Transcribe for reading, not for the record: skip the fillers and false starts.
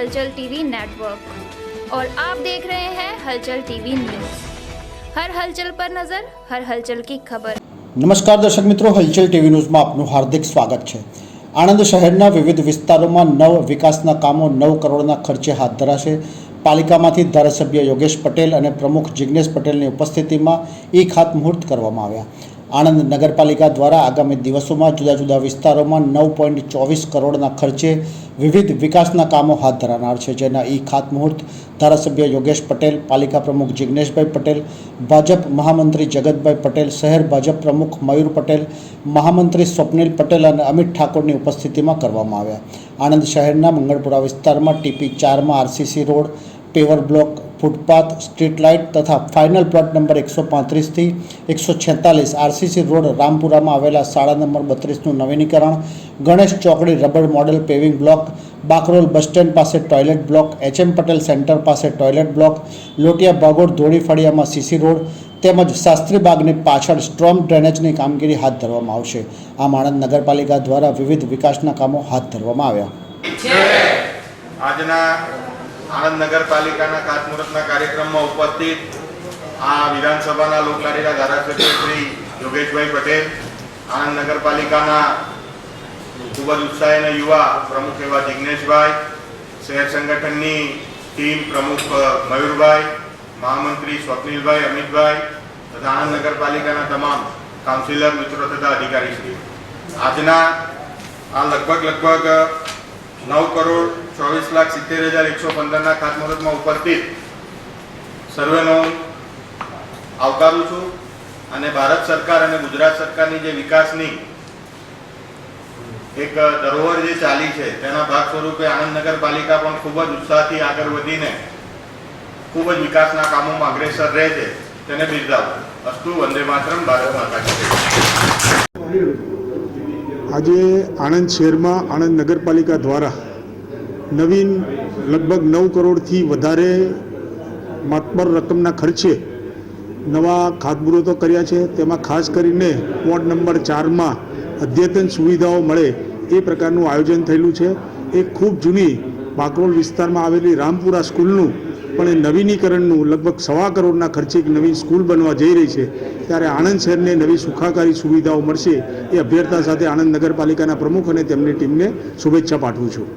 हलचल TV network और आप देख रहे हैं हलचल टीवी न्यूज़। हर हलचल पर नजर, हर हलचल की खबर। नमस्कार दर्शक मित्रों, हलचल टीवी न्यूज़માં આપનું હાર્દિક સ્વાગત છે। આણંદ શહેરના વિવિધ વિસ્તારોમાં નવ વિકાસના કામો 9 કરોડના ખર્ચે હાથ ધરાશે। પાલિકામાંથી ધારાસભ્ય યોગેશ પટેલ અને પ્રમુખ જિગ્નેશ પટેલની ઉપસ્થિતિમાં ઈ ખાતમુહૂર્ત કરવામાં આવ્યા। આણંદ નગરપાલિકા દ્વારા આગામી દિવસોમાં જુદા જુદા વિસ્તારોમાં 9.24 કરોડના ખર્ચે વિવિધ વિકાસના કામો હાથ ધરાનાર છે, જેના ઈ ખાતમુહૂર્ત ધારાસભ્ય યોગેશ પટેલ, પાલિકા પ્રમુખ જિગ્નેશભાઈ પટેલ, ભાજપ મહામંત્રી જગતભાઈ પટેલ, શહેર ભાજપ પ્રમુખ મયુર પટેલ, મહામંત્રી સ્વપ્નિલ પટેલ અને અમિત ઠાકોરની ઉપસ્થિતિમાં કરવામાં આવ્યા। આણંદ શહેરના મંગળપુરા વિસ્તારમાં ટીપી 4માં RCC road, paver block, footpath, street light તથા ફાઇનલ પ્લોટ નંબર 135થી 146 આરસીસી રોડ, રામપુરામાં આવેલા શાળા નંબર 32નું નવીનીકરણ, ગણેશ ચોકડી rubber model paving block, Bakrol bus stand પાસે toilet block, HM Patel centre પાસે ટોયલેટ બ્લોક, લોટિયા બાગોળ ધોળી ફળિયામાં સીસી રોડ તેમજ શાસ્ત્રી બાગની પાછળ સ્ટ્રોમ ડ્રેનેજની કામગીરી હાથ ધરવામાં આવશે। આમ આણંદ નગરપાલિકા દ્વારા વિવિધ વિકાસના કામો હાથ ધરવામાં આવ્યા। આજના આણંદ નગરપાલિકાના ખાતમુહૂર્તના કાર્યક્રમમાં ઉપસ્થિત આ વિધાનસભાના લોકલાડીના ધારાસભ્ય શ્રી યોગેશભાઈ પટેલ, આણંદ નગરપાલિકાના ખૂબ જ ઉત્સાહી અને યુવા પ્રમુખ એવા જિગ્નેશભાઈ, શહેર સંગઠનની ટીમ પ્રમુખ મયુરભાઈ, મહામંત્રી સ્વપ્નિલભાઈ, અમિતભાઈ તથા આણંદ નગરપાલિકાના તમામ કાઉન્સિલર મિત્રો તથા અધિકારીશ્રીઓ, આજના આ લગભગ 9,24,70,115ના ખાતમુહૂર્તમાં ઉપસ્થિત સર્વેનો આવકારું છું અને ભારત સરકાર અને ગુજરાત સરકારની જે વિકાસની એક ધરોહર જે ચાલી છે તેના ભાગ સ્વરૂપે આણંદ નગરપાલિકા પણ ખૂબ જ ઉત્સાહથી આગળ વધીને ખૂબ જ વિકાસના કામોમાં અગ્રેસર રહે છે તેને બિરદાવું। અસ્તુ, વંદે માતરમ, ભારત માતા કી જય। આજે આણંદ શહેરમાં આણંદ નગરપાલિકા દ્વારા નવીન લગભગ 9 કરોડથી વધારે માતબર રકમના ખર્ચે નવા ખાતમુહૂર્તો કર્યા છે। તેમાં ખાસ કરીને વોર્ડ નંબર 4માં અદ્યતન સુવિધાઓ મળે એ પ્રકારનું આયોજન થયેલું છે। એક ખૂબ જૂની બાકરોલ વિસ્તારમાં આવેલી રામપુરા સ્કૂલનું પણ એ નવીનીકરણનું લગભગ 1.25 કરોડના ખર્ચે એક નવી સ્કૂલ બનવા જઈ રહી છે, ત્યારે આણંદ શહેરને નવી સુખાકારી સુવિધાઓ મળશે એ અભ્યર્થના સાથે આણંદ નગરપાલિકાના પ્રમુખ અને તેમની ટીમને શુભેચ્છા પાઠવું છું।